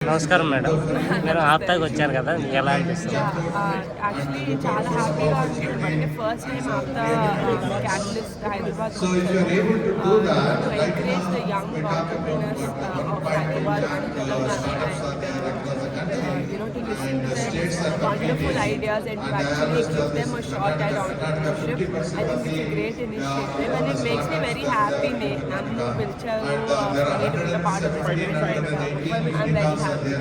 నమస్కారం మేడం. మీరు ఆప్తాకి వచ్చారు కదా! మీకు ఎలా అనిపిస్తుంది? యాక్చువల్లీ చాలా హ్యాపీగా ఉంది. ఫస్ట్ టైం ఆప్తా క్యాటలిస్ట్ హైదరాబాద్‌కొచ్చాను. To encourage the young entrepreneurs of Hyderabad and Telangana to listen to their wonderful ideas and to actually give them a shot at entrepreneurship. I think it's a great initiative and it makes me very happy. Nannu pilcharu for me to be a part of this event. I'm very happy.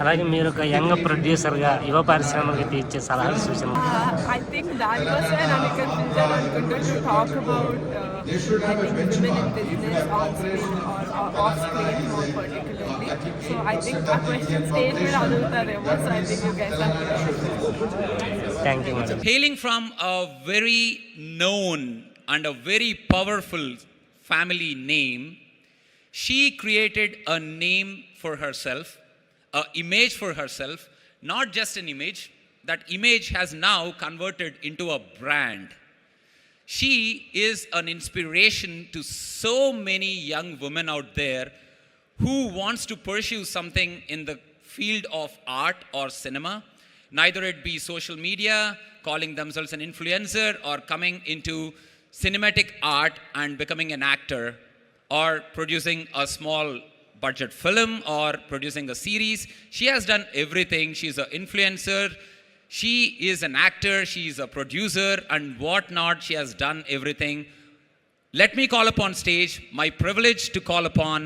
అలాగే మీరు ఒక young ప్రొడ్యూసర్‌గా యువ పారిశ్రామికవేత్తకి ఇచ్చే సలహాలు, సూచనలు. I think దానికోసమే నన్ను ఇక్కడ పిలిచారనుకుంటా to talk about I think women in business on screen or off screen more particularly. So I think a question stage మీద అడుగుతారేమో. So I think you guys are good. Thank you madam. Hailing from a very known and a very powerful family name, she created a name for herself, an image for herself, not just an image. That image has now converted into a brand. She is an inspiration to so many young women out there who wants to pursue something in the field of art or cinema, neither it be social media, calling themselves an influencer, or coming into cinematic art and becoming an actor, or producing a small budget film or producing a series. She has done everything. She's an influencer, she is an actor, she is a producer, and what not. She has done everything. Let me call upon stage, my privilege to call upon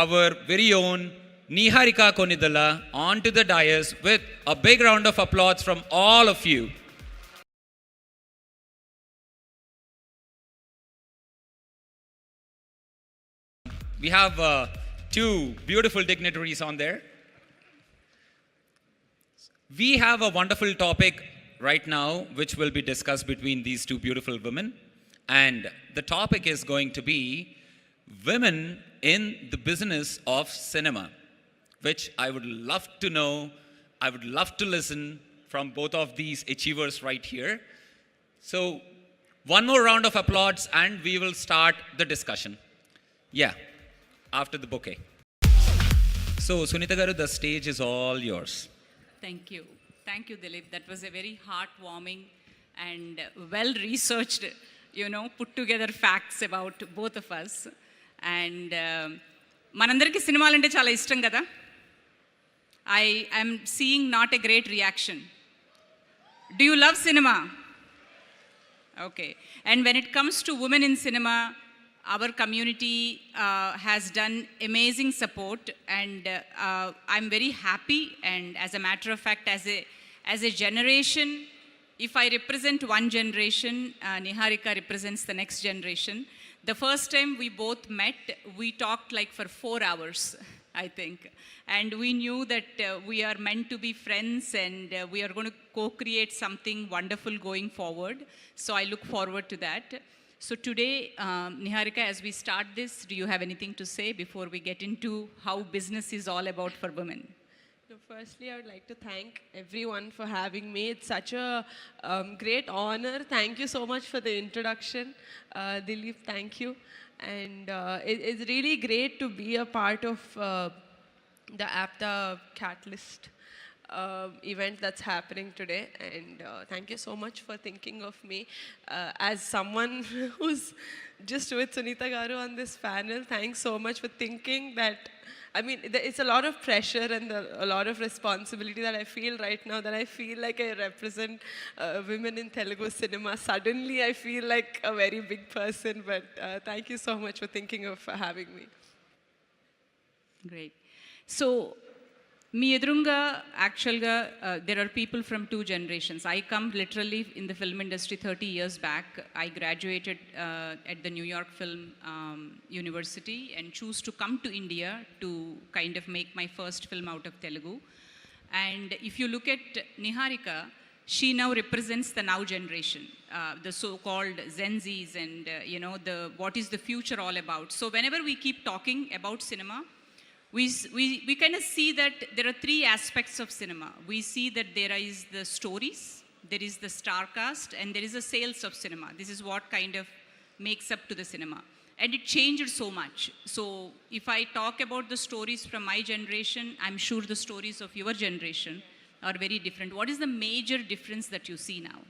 our very own Niharika Konidala onto the dais with a big round of applause from all of you. We have two beautiful dignitaries on there. We have a wonderful topic right now which will be discussed between these two beautiful women, and the topic is going to be women in the business of cinema, which I would love to know, I would love to listen from both of these achievers right here. So one more round of applause and we will start the discussion. Yeah, after the bouquet. So Sunita Garu, the stage is all yours. Thank you. Thank you, Dilip. That was a very heartwarming and well-researched, put together facts about both of us. And manandariki cinemalu ante chala ishtam kada. I am seeing not a great reaction. Do you love cinema? Okay. And when it comes to women in cinema, our community has done amazing support, and I'm very happy. And as a matter of fact, as a generation, if I represent one generation, Niharika represents the next generation. The first time we both met, we talked like for 4 hours, I think. And we knew that we are meant to be friends, and we are going to co-create something wonderful going forward. So I look forward to that. So today, Niharika, as we start this, do you have anything to say before we get into how business is all about for women? So firstly, I would like to thank everyone for having me. It's such a great honor. Thank you so much for the introduction. Dilip, thank you. And it's really great to be a part of the APTA Catalyst event that's happening today, and thank you so much for thinking of me as someone who's just with Sunita Garu on this panel. Thanks so much for thinking that. I mean, it's a lot of pressure and a lot of responsibility that I feel right now, that I feel like I represent women in Telugu cinema. Suddenly I feel like a very big person, but thank you so much for thinking of having me. Great. So మీ ఎదురుగా యాక్చువల్గా there are people from two generations. I come literally in the film industry 30 years back. I graduated at the New York Film University and choose to come to India to kind of make my first film out of Telugu. And if you look at Niharika, she now represents the now generation, the so-called Gen Zs, and what is the future all about. So whenever we keep talking about cinema, we kind of see that there are three aspects of cinema. We see that there is the stories, there is the star cast, and there is the sales of cinema. This is what kind of makes up to the cinema. and it changed so much. So if I talk about the stories from my generation, I'm sure the stories of your generation are very different. What is the major difference that you see now?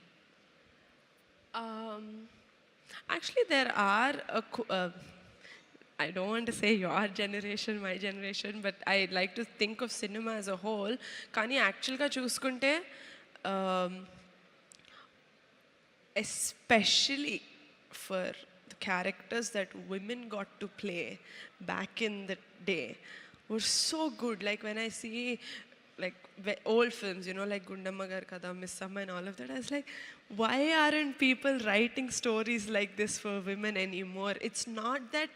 Actually, there are I don't want to say your generation, my generation, but I like to think of cinema as a whole. కానీ యాక్చువల్గా చూసుకుంటే especially for the characters that women got to play back in the day were so good. Like when I see like old films, you know, like Gundamma Gar Kada, Miss Amma and all of that, I was like, why aren't people writing stories like this for women anymore? It's not that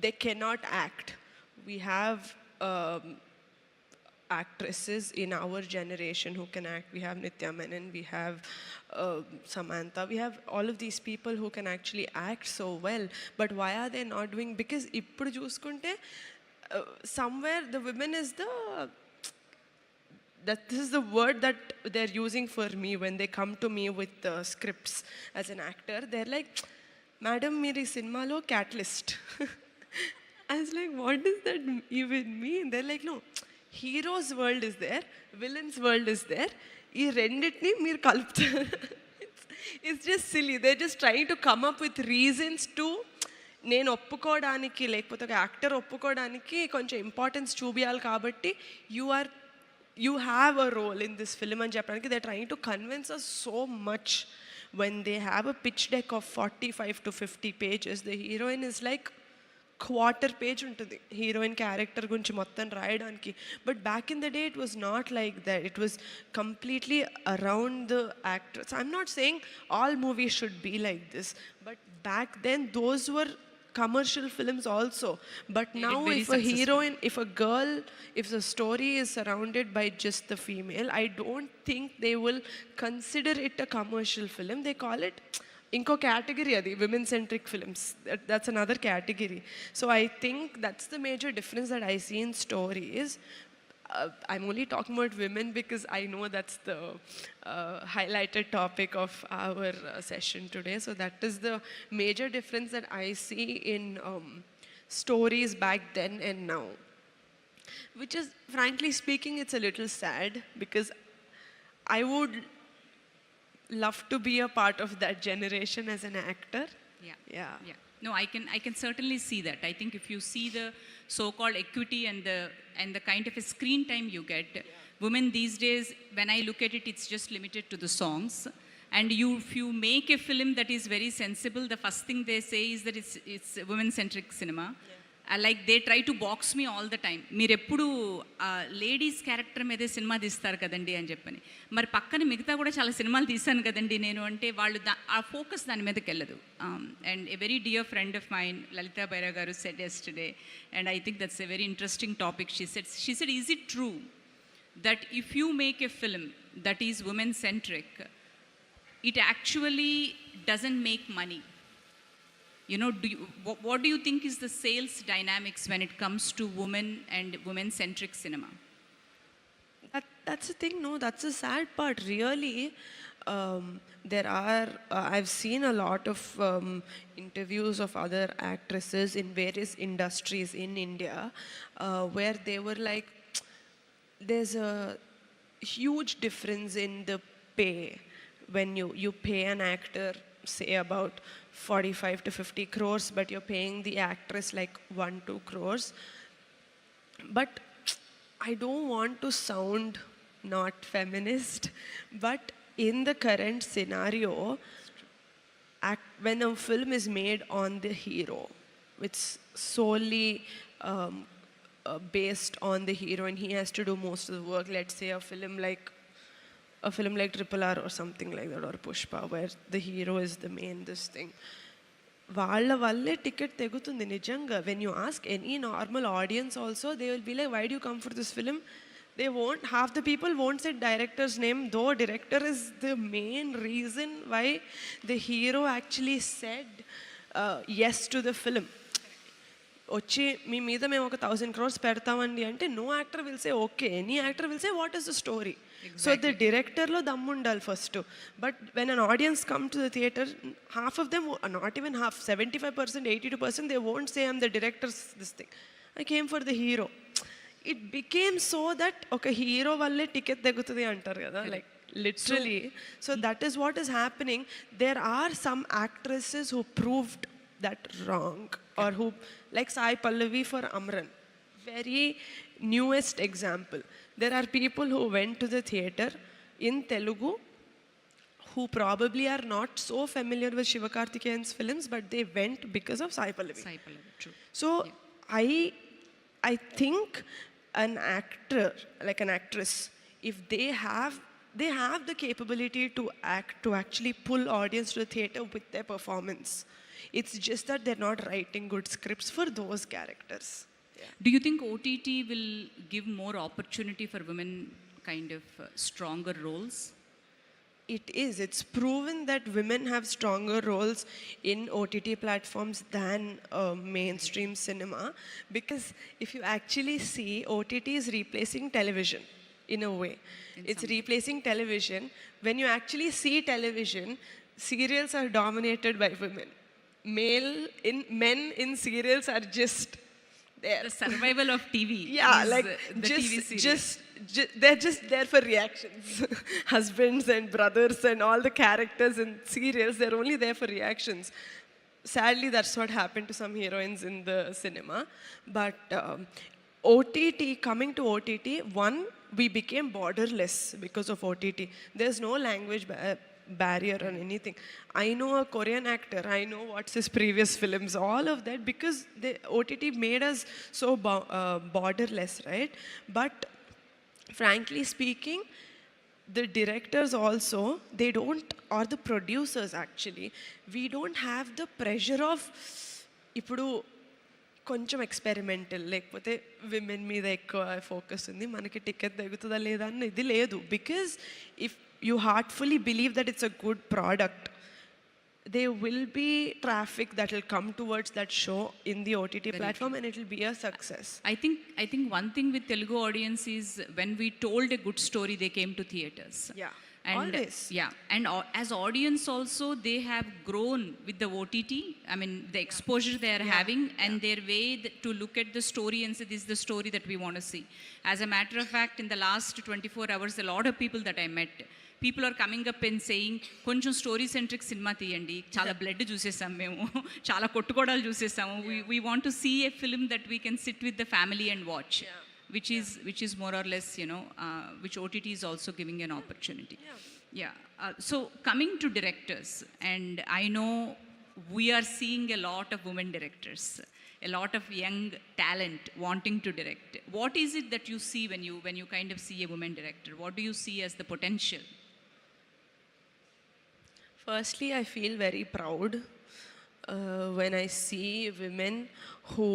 they cannot act. We have actresses in our generation who can act. We have Nitya Menon, we have Samantha, we have all of these people who can actually act so well. But why are they not doing? Because ippudu chuskunte somewhere the women is this is the word that they're using for me when they come to me with scripts as an actor. They're like, madam, meer ee cinema catalyst. I was like, what does that even mean? They're like, no, hero's world is there, villain's world is there. ఈ రెండింటిని మీరు కలుపుతారు. It's just silly. They're just trying to come up with reasons to నేను ఒప్పుకోవడానికి, లేకపోతే ఒక actor ఒప్పుకోవడానికి కొంచెం ఇంపార్టెన్స్ చూపించాలి కాబట్టి you have a role in this film అని చెప్పడానికి they're trying to convince us so much. When they have a pitch deck of 45 to 50 pages, the heroine is like quarter page ఉంటుంది heroine character గురించి మొత్తం రాయడానికి. But back in the day it was not like that. It was completely around the actors. I'm not saying all movies should be like this, but back then those were commercial films also. But now if a heroine, if a girl, if the story is surrounded by just the female, I don't think they will consider it a commercial film. They call it inko category adi, women centric films. That's another category. So I think that's the major difference that I see in stories. I'm only talking about women because I know that's the highlighted topic of our session today. So that is the major difference that I see in stories back then and now. Which is, frankly speaking, it's a little sad because I would love to be a part of that generation as an actor. Yeah. No, I can certainly see that. I think if you see the so-called equity and the kind of a screen time you get, women these days, when I look at it, it's just limited to the songs. And if you make a film that is very sensible, the first thing they say is that it's women-centric cinema. Like they try to box me all the time. మీరు ఎప్పుడు ladies character మీదే cinema తీస్తారు కదండి అని చెప్పని. మరి పక్కన మిగతా కూడా చాలా సినిమాలు తీశాను కదండి నేను అంటే వాళ్ళు ఆ ఫోకస్ దాని మీదకి వెళ్ళదు. And a very dear friend of mine, Lalitha Baira garu, said yesterday, and I think that's a very interesting topic. She said is it true that if you make a film that is women centric, it actually doesn't make money? You know, what do you think is the sales dynamics when it comes to women and women-centric cinema? That's the thing, no, that's the sad part, really. There are, I've seen a lot of interviews of other actresses in various industries in India where they were like, there's a huge difference in the pay when you pay an actor, say about 45 to 50 crores, but you're paying the actress like 1-2 crores. But I don't want to sound not feminist, but in the current scenario, when a film is made on the hero, it's solely based on the hero and he has to do most of the work. Let's say a film like Triple R or something like that, or Pushpa, where the hero is the main this thing. వాళ్ళ వల్లే ticket తెగుతుంది నిజంగా. When you ask any normal audience also, they will be like, why do come for this film? They won't, half the people won't say director's name, though director is the main reason why the hero actually said yes to the film. వచ్చి మీ మీద మేము ఒక 1000 crores పెడతామండి అంటే no actor will say okay, any actor will say what is the story. So the డైరెక్టర్లో దమ్ము ఉండాలి first. But when an audience come to the theatre, half of them, not even half, 75%, 82%, they won't say I'm the directors this thing, I came for the hero. It became so that ఒక hero వల్లే ticket తగ్గుతుంది అంటారు కదా, like literally. So that is what is happening. There are some actresses who proved that wrong, or who, like Sai Pallavi for Amran, very newest example. There are people who went to the theater in Telugu who probably are not so familiar with Sivakarthikeyan's films, but they went because of Sai Pallavi. Sai Pallavi, true. So I think an actor, like an actress, if they have the capability to act, to actually pull audience to the theater with their performance. It's just that they're not writing good scripts for those characters. Do you think OTT will give more opportunity for women, kind of stronger roles? It is. It's proven that women have stronger roles in OTT platforms than mainstream cinema, because if you actually see, OTT is replacing television in a way. It's replacing television. When you actually see television, serials are dominated by women. Men in serials are just there. The survival of TV. Yeah, is, like the TV serial. they're just there for reactions. Husbands and brothers and all the characters in serials, they're only there for reactions. Sadly, that's what happened to some heroines in the cinema. But OTT, coming to OTT, one, we became borderless because of OTT. There's no language barrier or anything. I know a Korean actor, I know what's his previous films, all of that, because the OTT made us so borderless, right? But frankly speaking, the directors also, they don't, or the producers actually, we don't have the pressure of, ఇప్పుడు కొంచెం experimental, లేకపోతే women మీద ఎక్కువ focus ఉంది, మనకి ticket తగ్గుతుందా లేదా అని ఇది లేదు. Because if you heartfully believe that it's a good product, there will be traffic that will come towards that show in the OTT platform, and it will be a success. I think one thing with Telugu audience is when we told a good story, they came to theaters. Yeah, And always. Yeah, and as audience also, they have grown with the OTT. I mean, the exposure they are having, and their way to look at the story and say, this is the story that we want to see. As a matter of fact, in the last 24 hours, a lot of people that I met, people are coming up and saying, కొంచెం story centric cinema తీయండి, చాలా blood చూసేసాం మేము, చాలా కొట్టుకోడాలు చూసేసాము, we want to see a film that we can sit with the family and watch. Which is more or less, which OTT is also giving an opportunity. So coming to directors, and I know we are seeing a lot of women directors, a lot of young talent wanting to direct. What is it that you see when you kind of see a woman director? What do you see as the potential? Firstly, I feel very proud when I see women who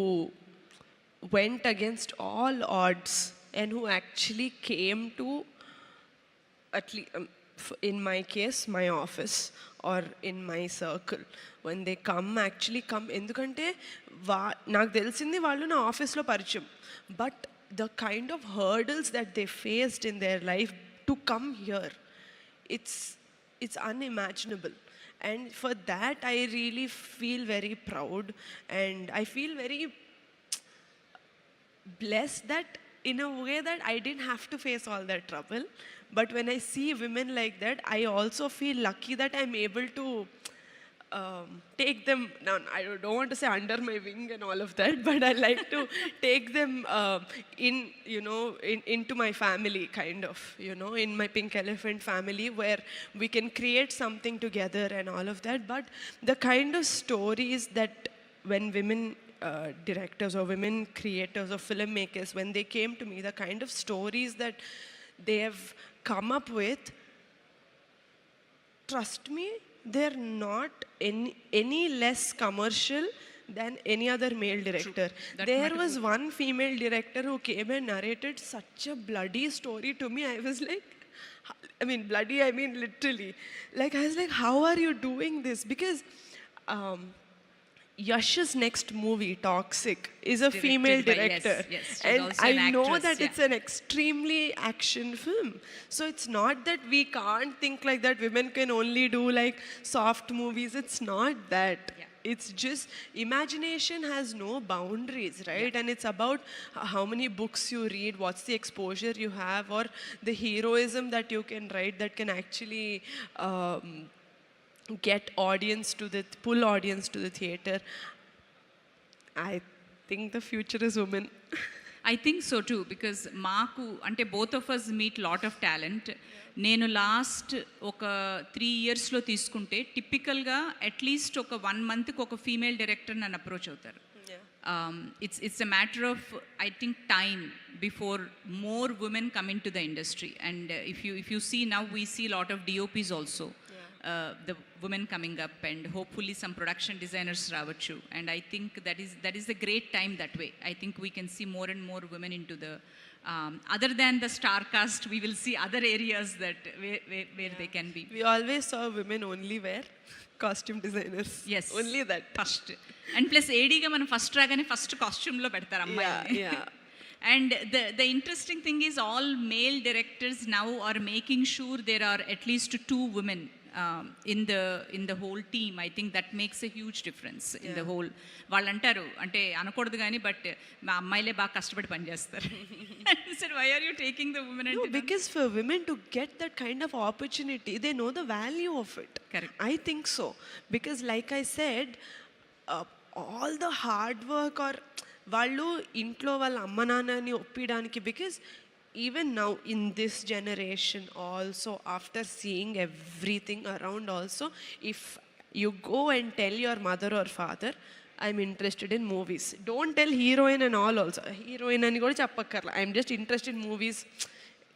went against all odds and who actually came to, at least in my case, my office or in my circle. When they actually come, ఎందుకంటే నాకు తెలిసింది వాళ్ళు నా ఆఫీస్లో పరిచయం, but the kind of hurdles that they faced in their life to come here, it's unimaginable. And for that, I really feel very proud, and I feel very blessed that in a way that I didn't have to face all that trouble. But when I see women like that, I also feel lucky that I'm able to take them, now I don't want to say under my wing and all of that, but I like to take them into my family, kind of, in my Pink Elephant family, where we can create something together and all of that. But the kind of stories that when women directors or women creators or filmmakers, when they came to me, the kind of stories that they have come up with, trust me, they're not any less commercial than any other male director. There was one female director who came and narrated such a bloody story to me. I was like, I mean bloody, I mean literally. Like I was like, how are you doing this? Because Yash's next movie, Toxic, is a Directed female by- director. yes, she's And also I an know actress, that yeah. it's an extremely action film. So it's not that we can't think like that women can only do like soft movies. It's not that. Yeah. It's just imagination has no boundaries, right? And it's about how many books you read, what's the exposure you have, or the heroism that you can write that can actually get audience to the pull audience to the theater. I think the future is women. I think so too, because మాకు అంటే both of us meet lot of talent. నేను last ఒక 3 ఇయర్స్లో తీసుకుంటే టిపికల్గా at least ఒక 1 మంత్కి ఒక female director నన్ను అప్రోచ్ అవుతారు. It's a matter of, I think, time before more women come into the industry. And if you see now, we see a lot of DOPs also. The women coming up, and hopefully some production designers ravachu. And I think that is a great time that way. I think we can see more and more women into the other than the star cast, we will see other areas that where they can be. We always saw women only wear costume designers. Yes, only that. First and plus ఏడీగా మనం first రాగానే first కాస్ట్యూమ్లో పెడతారు అమ్మాయిని. Yeah. And the interesting thing is all male directors now are making sure there are at least 2 women in the whole team. I think that makes a huge difference in the whole. వాళ్ళు అంటారు, అంటే అనకూడదు కానీ, but మా అమ్మాయిలే బాగా కష్టపడి పనిచేస్తారు. Said, why are you taking the women? No, because for women to get that kind of opportunity, they know the value of it. Correct. I think so. Because like I said, all the hard work or వాళ్ళు ఇంట్లో వాళ్ళ అమ్మ నాన్నని ఒప్పియడానికి, because even now in this generation also, after seeing everything around also, if you go and tell your mother or father, I'm interested in movies, don't tell heroine and all also. Heroine అని కూడా చెప్పక్కర్లా, I'm just interested in movies,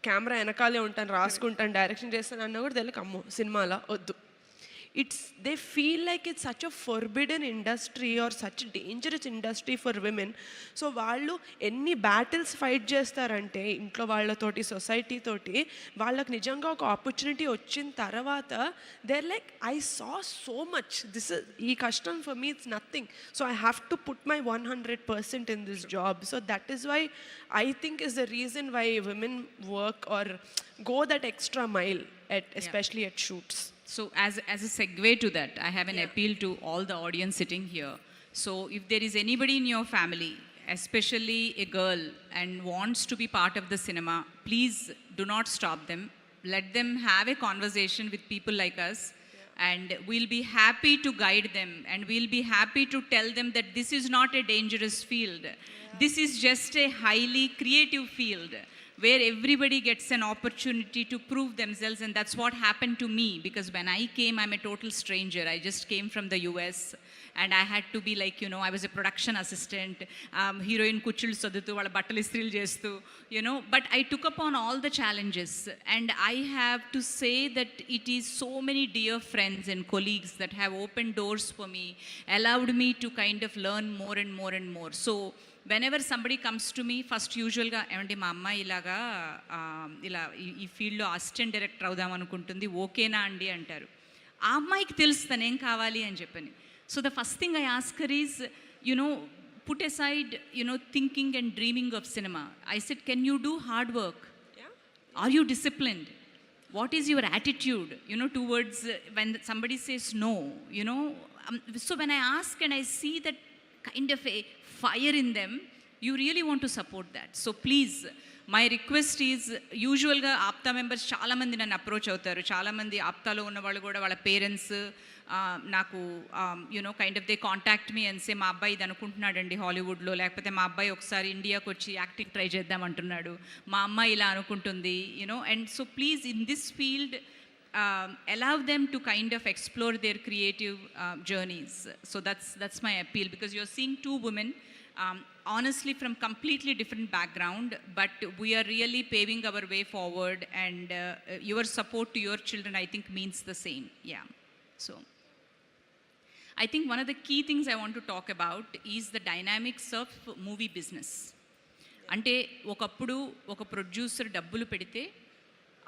camera వెనకాలే ఉంటాను, రాసుకుంటాను, direction చేస్తాను అన్న కూడా తెలియక, అమ్మో సినిమాలా వద్దు. They feel like it's such a forbidden industry or such a dangerous industry for women. So వాళ్ళు ఎన్ని బ్యాటిల్స్ ఫైట్ చేస్తారంటే ఇంట్లో వాళ్ళతోటి, సొసైటీ తోటి, వాళ్ళకి నిజంగా ఒక ఆపర్చునిటీ వచ్చిన తర్వాత they're like, I saw so much, this is ఈ కష్టం for me it's nothing, so I have to put my 100% in this job. So that is why I think is the reason why women work or go that extra mile at especially at shoots. So as a segue to that, I have an appeal to all the audience sitting here. So if there is anybody in your family, especially a girl, and wants to be part of the cinema, please do not stop them. Let them have a conversation with people like us, and we'll be happy to guide them, and we'll be happy to tell them that this is not a dangerous field. This is just a highly creative field where everybody gets an opportunity to prove themselves. And that's what happened to me, because when I came, I'm a total stranger. I just came from the US, and I had to be like, I was a production assistant, heroine kuchulu sadutu valla battalu istril chestu, but I took upon all the challenges. And I have to say that it is so many dear friends and colleagues that have opened doors for me, allowed me to kind of learn more and more and more. So whenever somebody comes to me, first usualగా ఏమంటే మా అమ్మాయి ఇలా ఈ ఫీల్డ్లో assistant director అవుదాం అనుకుంటుంది, ఓకేనా అండి అంటారు. ఆ అమ్మాయికి తెలుసు తనేం కావాలి అని చెప్పని. So the first thing I ask her is, put aside, thinking and dreaming of cinema. I said, can you do hard work? Are you disciplined? What is your attitude, towards when somebody says no, so when I ask and I see that kind of a fire in them, you really want to support that. So please, my request is, యూజువల్గా APTA members చాలామంది నన్ను approach అవుతారు. చాలామంది ఆప్తాలో ఉన్న వాళ్ళు కూడా వాళ్ళ parents నాకు kind of they contact me and say, మా అబ్బాయి ఇది అనుకుంటున్నాడండి హాలీవుడ్లో, లేకపోతే మా అబ్బాయి ఒకసారి ఇండియాకి వచ్చి యాక్టింగ్ ట్రై చేద్దాం అంటున్నాడు, మా అమ్మాయి ఇలా అనుకుంటుంది, and so please in this field allow them to kind of explore their creative journeys. So that's my appeal, because you're seeing 2 women, honestly from completely different background, but we are really paving our way forward, and your support to your children, I think, means the same. Yeah. So I think one of the key things I want to talk about is the dynamics of movie business. అంటే ఒకప్పుడు ఒక producer డబ్బులు పెడితే,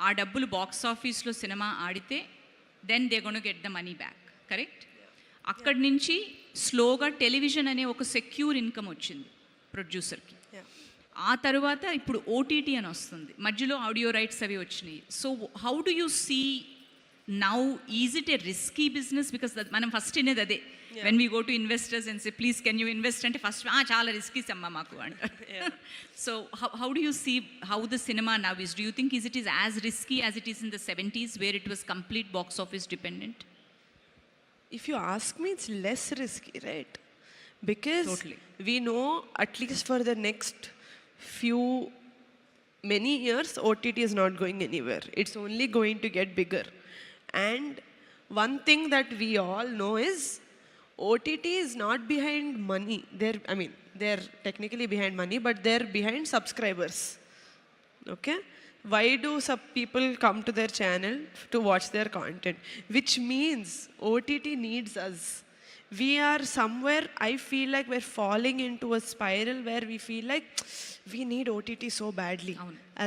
ఆ డబ్బులు box ఆఫీస్లో సినిమా ఆడితే, then they gonna get the money back, correct? అక్కడి నుంచి స్లోగా టెలివిజన్ అనే ఒక సెక్యూర్ ఇన్కమ్ వచ్చింది ప్రొడ్యూసర్కి. ఆ తర్వాత ఇప్పుడు ఓటీటీ అని వస్తుంది, మధ్యలో ఆడియో రైట్స్ అవి వచ్చినాయి. So how do you see now, is it a risky business? Because మనం ఫస్ట్ అనేది అదే, when we go to investors and say please can you invest అంటే ఫస్ట్ చాలా రిస్కీస్ అమ్మా మాకు అంటారు. So how do you see how the సినిమా now is? Do you think it is as risky as it is in the 70s where it was complete box office dependent? If you ask me, it's less risky, right? Because Totally. we know at least for the next many years, OTT is not going anywhere. It's only going to get bigger. And one thing that we all know is OTT is not behind money. They're technically behind money, but they're behind subscribers. Okay? Why do some people come to their channel to watch their content? Which means OTT needs us. We are somewhere, I feel like we're falling into a spiral where we feel like we need OTT so badly.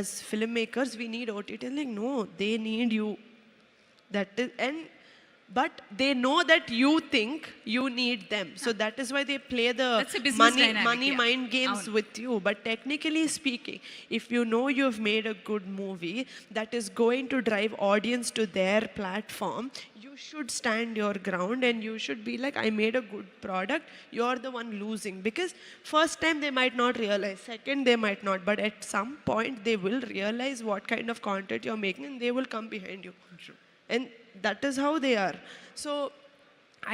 As filmmakers, we need OTT. Like, no, they need you. That is, but they know that you think you need them. So that is why they play the That's a business dynamic, money yeah. mind games with you. But technically speaking, if you know you've made a good movie that is going to drive audience to their platform, you should stand your ground and you should be like, I made a good product, you're the one losing. Because first time they might not realize, second they might not, but at some point they will realize what kind of content you're making and they will come behind you. True. And that is how they are. So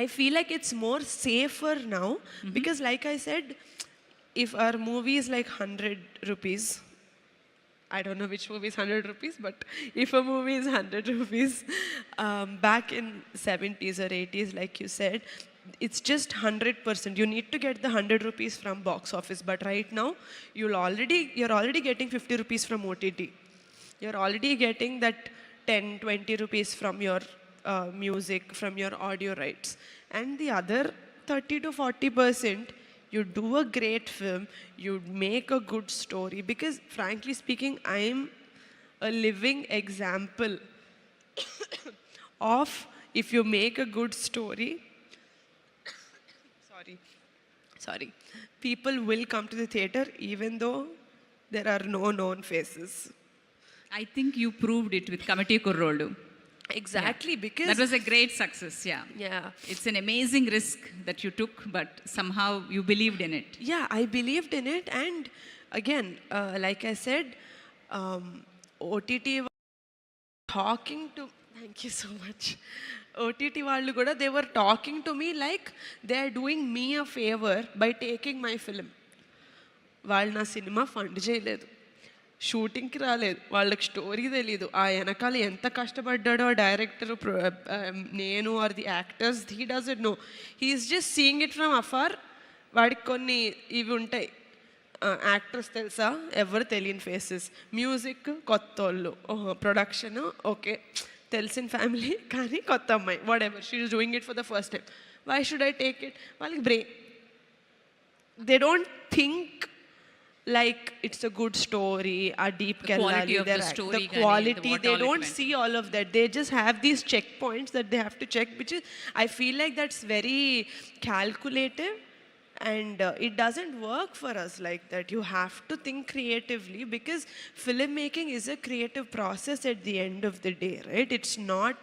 I feel like it's more safer now, because like I said, if our movie is like 100 rupees, I don't know which movie is 100 rupees, but if a movie is 100 rupees, back in 70s or 80s, like you said, it's just 100%. You need to get the 100 rupees from box office. But right now, you're already getting 50 rupees from OTT. You're already getting that 10-20 rupees from your music, from your audio rights. And the other 30 to 40%, you do a great film, you make a good story. Because frankly speaking, I'm a living example of, if you make a good story, sorry, people will come to the theater even though there are no known faces. I think you proved it with Kamati Kurrodu. Exactly, because That was a great success, yeah. Yeah. It's an amazing risk that you took, but somehow you believed in it. Yeah, I believed in it. And again, like I said, OTT talking to, thank you so much. OTT వాళ్ళు కూడా, they were talking to me like they are doing me a favor by taking my film. వాళ్ళు నా cinema fund చేయలేదు, షూటింగ్కి రాలేదు, వాళ్ళకి story తెలీదు, ఆ వెనకాల ఎంత కష్టపడ్డాడో డైరెక్టర్, నేను or the actors, he doesn't know. He is just seeing it from afar. వాడికి కొన్ని ఇవి ఉంటాయి, యాక్టర్స్ తెలుసా, ఎవరు తెలియని ఫేసెస్, మ్యూజిక్ కొత్త వాళ్ళు, ప్రొడక్షన్ ఓకే తెలిసిన ఫ్యామిలీ కానీ కొత్త అమ్మాయి, whatever, she is doing it for the first time, why should I take it? వాళ్ళకి brain, they don't think like it's a good story, a deep quality of the the story, quality, what they all it don't meant. see all of that. They just have these checkpoints that they have to check, which is, I feel like that's very calculative. And it doesn't work for us like that. You have to think creatively, because filmmaking is a creative process at the end of the day, right? It's not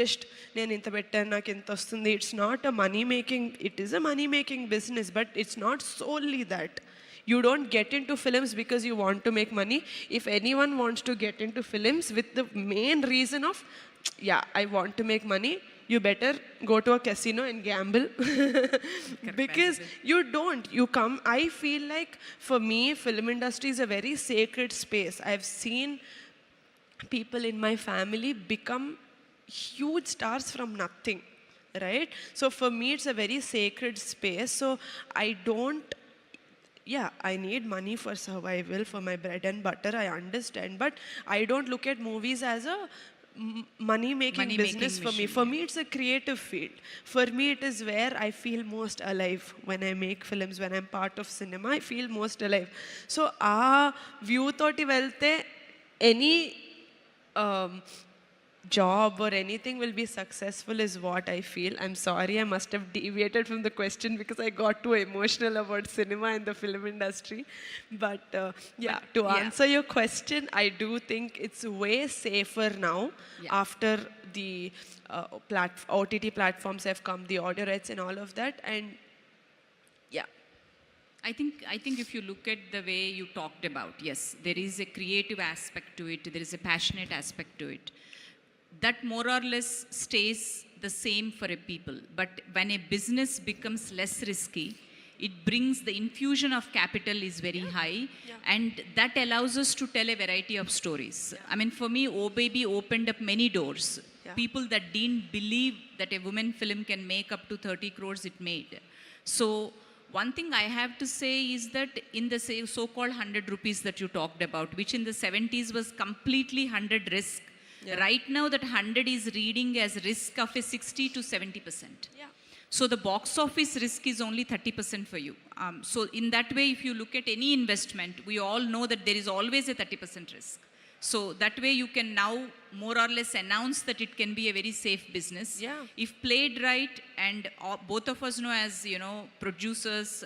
just నేను ఇంత పెట్టాను నాకు ఎంత వస్తుంది. It's not a money making, it is a money making business, but it's not solely that. You don't get into films because you want to make money. If anyone wants to get into films with the main reason of, yeah, I want to make money, you better go to a casino and gamble. Because you don't, you come, I feel like for me, film industry is a very sacred space. I've seen people in my family become huge stars from nothing, right? So for me, it's a very sacred space. So I don't, yeah, I need money for survival, for my bread and butter, I understand. But I don't look at movies as a money-making business for me. For me, it's a creative field. For me, it is where I feel most alive. When I make films, when I'm part of cinema, I feel most alive. So, view thoti velte, any job or anything will be successful is what I feel. I'm sorry, I must have deviated from the question because I got too emotional about cinema and the film industry. But to answer your question, I do think it's way safer now after the OTT platforms have come, the audio rights and all of that. And yeah. I think if you look at the way you talked about, yes, there is a creative aspect to it, there is a passionate aspect to it. That more or less stays the same for a people. But when a business becomes less risky, it brings the infusion of capital is very high, and that allows us to tell a variety of stories. I mean, for me, Oh Baby opened up many doors. People that didn't believe that a woman film can make up to 30 crores, it made. So one thing I have to say is that in the so-called 100 rupees that you talked about, which in the 70s was completely 100 risk, right now that 100 is reading as risk of a 60 to 70%. So the box office risk is only 30% for you. So in that way, if you look at any investment, we all know that there is always a 30% risk. So that way you can now more or less announce that it can be a very safe business. If played right, and both of us know as, you know, producers,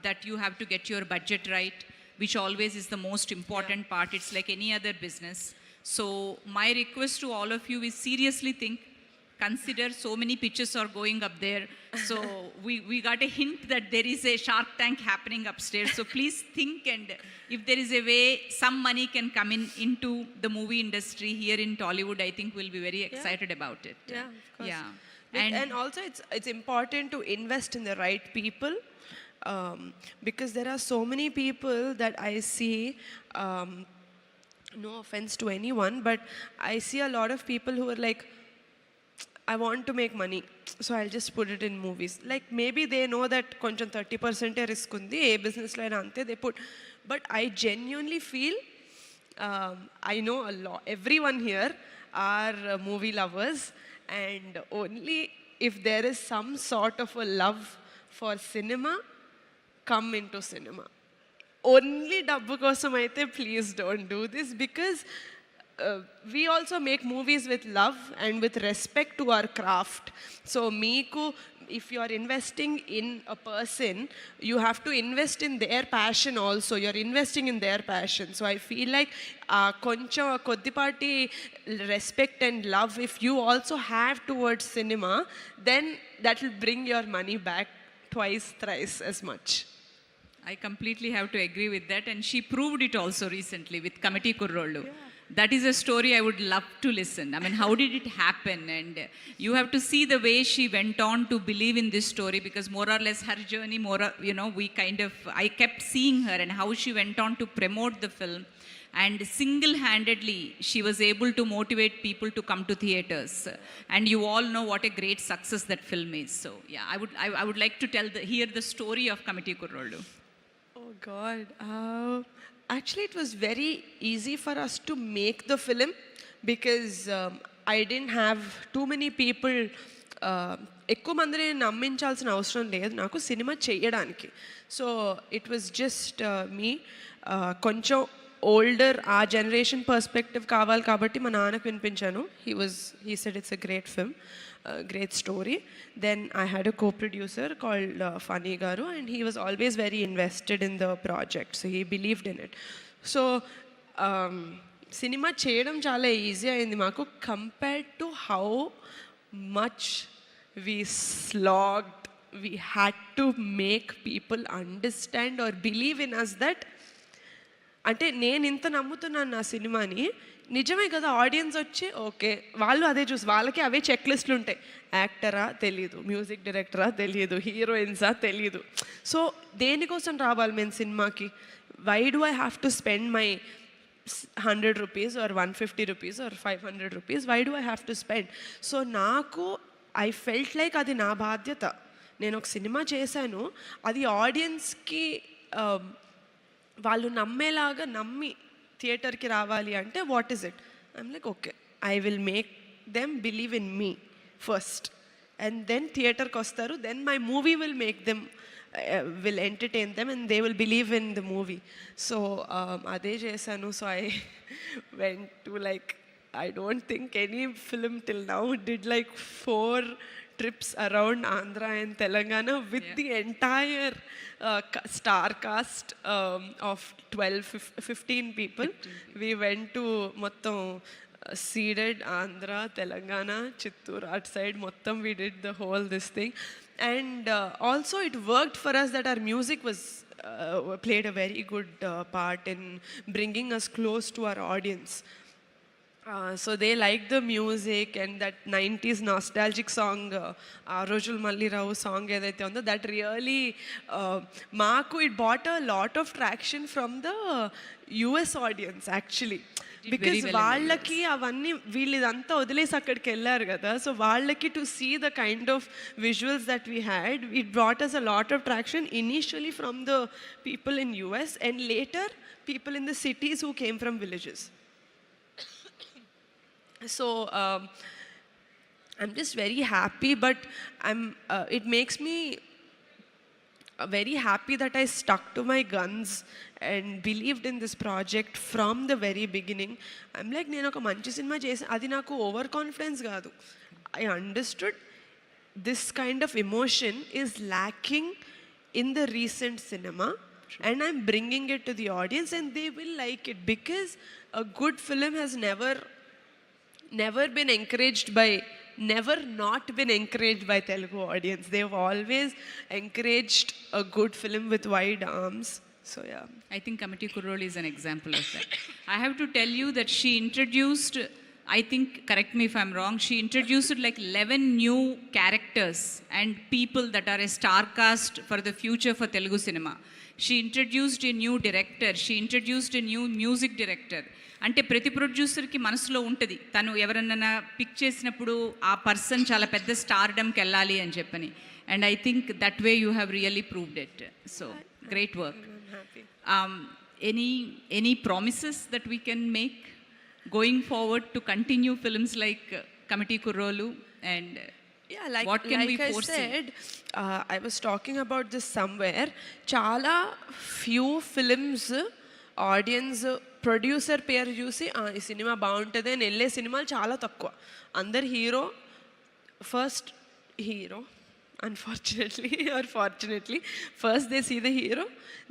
that you have to get your budget right, which always is the most important part. It's like any other business. So my request to all of you is seriously think, consider, so many pitches are going up there. So we got a hint that there is a Shark Tank happening upstairs. So please think, and if there is a way some money can come into the movie industry here in Tollywood, I think we'll be very excited about it. Yeah, of course. And also it's important to invest in the right people, because there are so many people that I see, no offense to anyone, but I see a lot of people who are like, I want to make money, so I'll just put it in movies. Like maybe they know that koncham 30% risk undi, a business lo ante they put. But I genuinely feel, I know a lot, everyone here are movie lovers, and only if there is some sort of a love for cinema, come into cinema. Only dabbu kosam aithe please don't do this, because we also make movies with love and with respect to our craft. So meeku, if you are investing in a person, you have to invest in their passion also. You're investing in their passion. So I feel like koncham koddipati respect and love, if you also have towards cinema, then that will bring your money back twice, thrice as much. I completely have to agree with that, and she proved it also recently with Committee Kurrollu. That is a story I would love to listen. I mean, how did it happen? And you have to see the way she went on to believe in this story, because more or less her journey, you know, I kept seeing her and how she went on to promote the film. And single-handedly, she was able to motivate people to come to theaters. And you all know what a great success that film is. So yeah, I would like to hear the story of Committee Kurrollu. Oh God. Actually, it was very easy for us to make the film, because I didn't have too many people. ఎక్కువ మందిని నమ్మించాల్సిన అవసరం లేదు నాకు cinema చేయడానికి. So it was just మీ. కొంచెం older, ఆ generation perspective కావాలి కాబట్టి మా నాన్నకు వినిపించాను. He said it's a great film, great story. Then I had a co-producer called Funny Garu, and he was always very invested in the project, so he believed in it. So cinema cheyadam chaala easy ayindi maaku compared to how much we slogged. We had to make people understand or believe in us that, అంటే నేను ఇంత నమ్ముతున్నాను నా సినిమాని, నిజమే కదా, audience వచ్చి okay వాళ్ళు అదే చూసి వాళ్ళకి అవే చెక్ లిస్టులు ఉంటాయి. యాక్టరా తెలియదు, మ్యూజిక్ డైరెక్టరా తెలియదు, హీరోయిన్సా తెలియదు. సో దేనికోసం రావాలి మేము సినిమాకి? Why do I have to spend my 100 rupees or 150 rupees or 500 rupees? Why do I have to spend? So నాకు ఐ ఫెల్ట్ లైక్ అది నా బాధ్యత. నేను ఒక సినిమా చేశాను, అది ఆడియన్స్కి వాళ్ళు నమ్మేలాగా నమ్మి థియేటర్కి రావాలి అంటే what is it? I'm like okay, I will make them believe in me first, and then థియేటర్కి వస్తారు, then my movie will make them, will entertain them, and they will believe in the movie. So ade chesanu. So I went to like I don't think any film till now did like 4 trips around Andhra and Telangana with the entire star cast of 15 people. We went to mottam seeded Andhra, Telangana, Chittoor, outside mottam we did the whole this thing. And also it worked for us that our music was played a very good part in bringing us close to our audience. So they liked the music and that 90s nostalgic song, Rojul Malli Rao song edaithe undo, that really maaku it bought a lot of traction from the US audience actually. Because వాళ్ళకి అవన్నీ వీళ్ళు ఇదంతా వదిలేసి అక్కడికి వెళ్ళారు కదా, so వాళ్ళకి to see the kind of visuals that we had, it brought us a lot of traction initially from the people in US and later people in the cities who came from villages. So I'm just very happy, but it makes me very happy that I stuck to my guns and believed in this project from the very beginning. I'm like, నేను ఒక మంచి cinema చేసి అది నాకు over confidence కాదు. I understood this kind of emotion is lacking in the recent cinema. And I'm bringing it to the audience and they will like it, because a good film has never been encouraged by, never not been encouraged by Telugu audience. They've always encouraged a good film with wide arms. So yeah. I think Kamati Kurrolu is an example of that. I have to tell you that she introduced, I think, correct me if I'm wrong, she introduced like 11 new characters and people that are a star cast for the future for Telugu cinema. She introduced a new director. She introduced a new music director. అంటే ప్రతి ప్రొడ్యూసర్కి మనసులో ఉంటుంది, తను ఎవరన్నా pick చేసినప్పుడు ఆ person చాలా పెద్ద స్టార్డమ్కి వెళ్ళాలి అని చెప్పని. And I think that way you have really proved it. So great work. Any promises that we can make going forward to continue films like Kamati Kurrolu and yeah, like, what can we I foresee? said, I was talking about this somewhere. Chala few films audience producer పేరు చూసి ఈ cinema బాగుంటుంది అని వెళ్ళే సినిమాలు చాలా తక్కువ. అందరు hero first hero, unfortunately or fortunately, first they see the hero,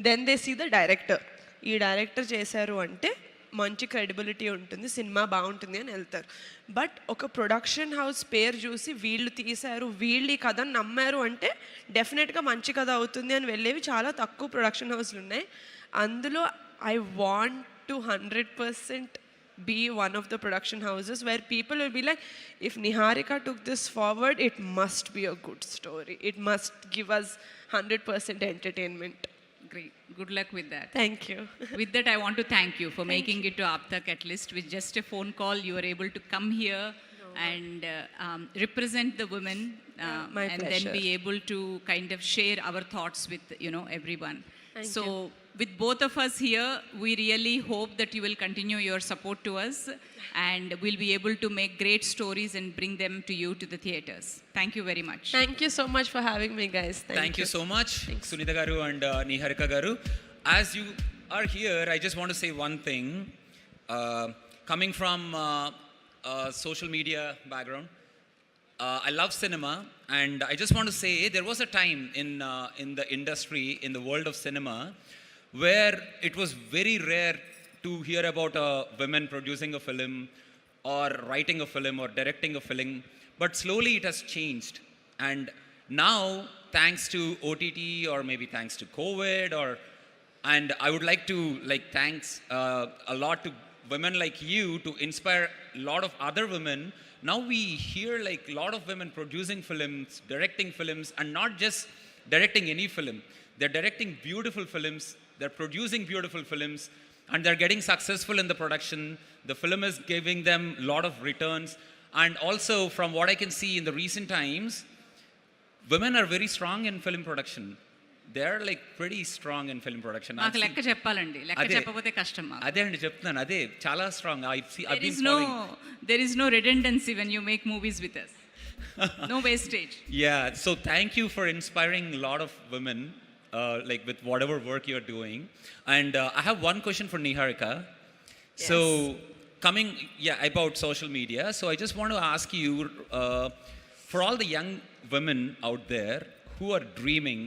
then they see the director. ఈ డైరెక్టర్ చేశారు అంటే మంచి క్రెడిబిలిటీ ఉంటుంది, సినిమా బాగుంటుంది అని వెళ్తారు. బట్ ఒక ప్రొడక్షన్ హౌస్ పేరు చూసి వీళ్ళు తీశారు, వీళ్ళు ఈ కథను నమ్మారు అంటే డెఫినెట్గా మంచి కథ అవుతుంది అని వెళ్ళేవి చాలా తక్కువ ప్రొడక్షన్ హౌస్లు ఉన్నాయి. అందులో I want to 100% be one of the production houses where people will be like, if Niharika took this forward, it must be a good story. It must give us 100% entertainment. Great. Good luck with that. Thank you. With that, I want to thank you for making it to Aaptak at least. With just a phone call, you were able to come here and represent the women my and pleasure. then be able to kind of share our thoughts with, everyone. Thank so you. with both of us here, we really hope that you will continue your support to us and we'll be able to make great stories and bring them to you to the theaters. Thank you very much. Thank you so much for having me, guys. Thank you so much, Sunita Garu and Niharika Garu. As you are here, I just want to say one thing. Coming from a social media background, I love cinema, and I just want to say there was a time in the industry, in the world of cinema, where it was very rare to hear about a women producing a film or writing a film or directing a film, but slowly it has changed. And now, thanks to OTT or maybe thanks to COVID, and I would like to thanks a lot to women like you to inspire a lot of other women. Now we hear like a lot of women producing films, directing films, and not just directing any film. They're directing beautiful films, they're producing beautiful films, and they're getting successful in the production. The film is giving them a lot of returns. And also, from what I can see in the recent times, women are very strong in film production. They're like pretty strong in film production. నాకు లెక్క చెప్పాలండి, లెక్క చెప్పకపోతే కష్టం మాకు. అదే అండి చెప్తున్నాను, అదే చాలా strong. There is no redundancy when you make movies with us. No wastage. Yeah, so thank you for inspiring a lot of women like with whatever work you're doing. And I have one question for Niharika. Yes. So coming, about social media. So I just want to ask you, for all the young women out there who are dreaming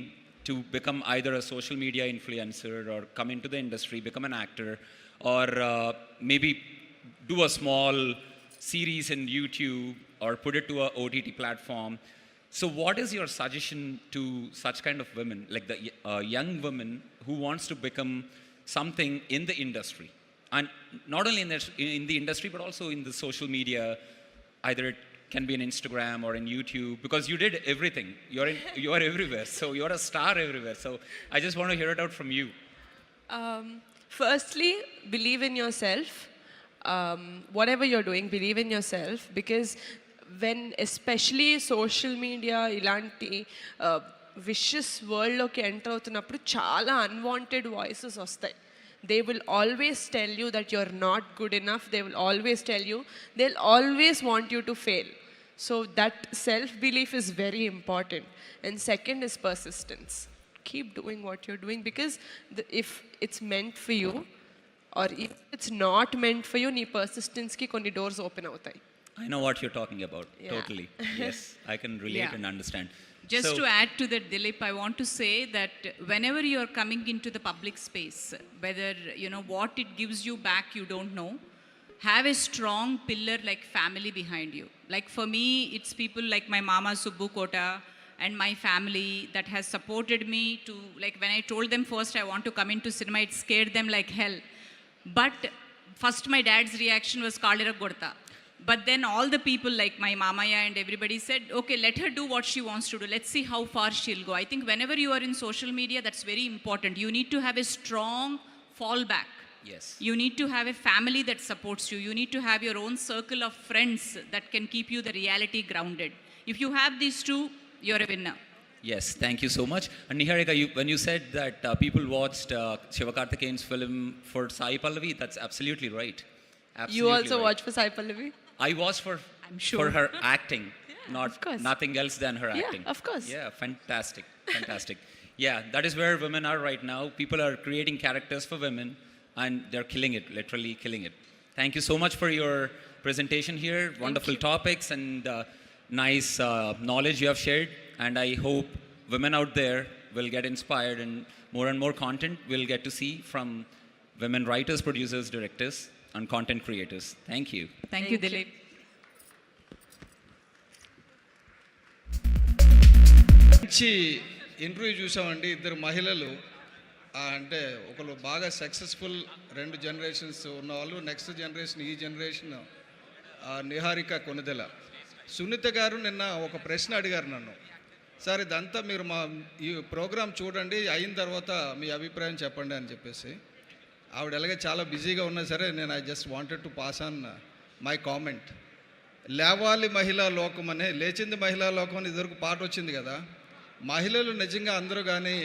to become either a social media influencer or come into the industry, become an actor, or maybe do a small series in YouTube or put it to a OTT platform. So what is your suggestion to such kind of women, like the young women who wants to become something in the industry? And not only in the industry, but also in the social media, either it can be in Instagram or in YouTube, because you did everything. You are everywhere. So you're a star everywhere. So I just want to hear it out from you. Firstly, believe in yourself. Whatever you're doing, believe in yourself, because when especially social media ilanti vicious world loki enter avutunnappudu chaala unwanted voices vastayi. They will always tell you that you're not good enough. They will always tell you, they'll always want you to fail. So that self belief is very important. And second is persistence. Keep doing what you're doing, because if it's meant for you, or if it's not meant for you, nee persistence ki konni doors open avutayi. I know what you're talking about. Yeah. Totally. Yes, I can relate Yeah. and understand. Just So- to add to that, Dilip, I want to say that whenever you are coming into the public space, whether you know what it gives you back, you don't know. Have a strong pillar like family behind you. Like for me, it's people like my mama Subbu Kota and my family that has supported me to, like when I told them first I want to come into cinema, it scared them like hell. But first my dad's reaction was Kalira Gorta. But then all the people like my mamaya and everybody said, okay, let her do what she wants to do. Let's see how far she'll go. I think whenever you are in social media, that's very important. You need to have a strong fallback. Yes. You need to have a family that supports you. You need to have your own circle of friends that can keep you the reality grounded. If you have these two, you're a winner. Yes, thank you so much. And Niharika, when you said that people watched Sivakarthikeyan's film for Sai Pallavi, that's absolutely right. Absolutely You also right. watch for Sai Pallavi? I was I'm sure. for her acting, not of course. nothing else than her Yeah, acting. of course. Yeah, fantastic, fantastic. Yeah, that is where women are right now. People are creating characters for women, and they're killing it, literally killing it. Thank you so much for your presentation here. Wonderful topics and nice knowledge you have shared. And I hope women out there will get inspired, and more content we'll get to see from women writers, producers, directors, and content creators. Thank you. Thank you, Dilip. మంచి interview చూసామండి. ఇద్దరు మహిళలు అంటే ఒకరు బాగా successful 2 generations ఉన్నవాళ్ళు, next generation ఈ generation Niharika Konidela. Sunitha గారు నిన్న ఒక ప్రశ్న అడిగారు నన్ను, సార్ ఇదంతా మీరు మా ఈ ప్రోగ్రాం చూడండి, అయిన తర్వాత మీ అభిప్రాయం చెప్పండి అని చెప్పేసి. ఆవిడ ఎలాగే చాలా బిజీగా ఉన్నా సరే నేను I just wanted to pass on my comment. లేవాలి మహిళా లోకం అనే, లేచింది మహిళా లోకం అని ఇదివరకు పాట వచ్చింది కదా. మహిళలు నిజంగా అందరూ కానీ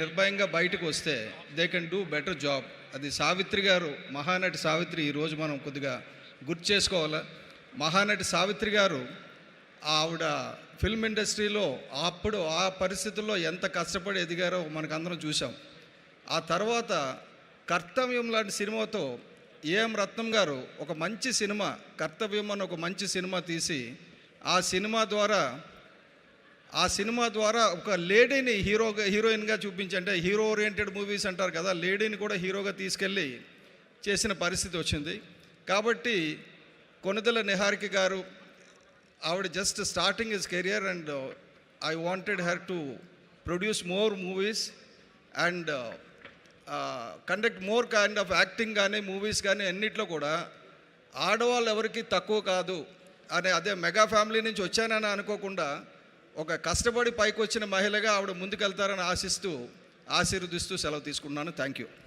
నిర్భయంగా బయటకు వస్తే they can do better job. అది సావిత్రి గారు, మహానటి సావిత్రి ఈరోజు మనం కొద్దిగా గుర్తు చేసుకోవాలి. మహానటి సావిత్రి గారు ఆవిడ ఫిల్మ్ ఇండస్ట్రీలో అప్పుడు ఆ పరిస్థితుల్లో ఎంత కష్టపడి ఎదిగారో మనకందరం చూసాం. ఆ తర్వాత కర్తవ్యం లాంటి సినిమాతో ఏఎం రత్నం గారు ఒక మంచి సినిమా, కర్తవ్యం అని ఒక మంచి సినిమా తీసి ఆ సినిమా ద్వారా ఒక లేడీని హీరోయిన్గా చూపించి, అంటే హీరో ఓరియంటెడ్ మూవీస్ అంటారు కదా, లేడీని కూడా హీరోగా తీసుకెళ్ళి చేసిన పరిస్థితి వచ్చింది. కాబట్టి కొనిదెల నిహారిక గారు, ఆవిడ just starting his career and I wanted her to produce more movies and conduct more kind of acting కానీ మూవీస్ కానీ అన్నిట్లో కూడా ఆడవాళ్ళు ఎవరికి తక్కువ కాదు అనే, అదే మెగా ఫ్యామిలీ నుంచి వచ్చానని అనుకోకుండా ఒక కష్టపడి పైకి వచ్చిన మహిళగా ఆవిడ ముందుకెళ్తారని ఆశిస్తూ ఆశీర్వదిస్తూ సెలవు తీసుకున్నాను. Thank you.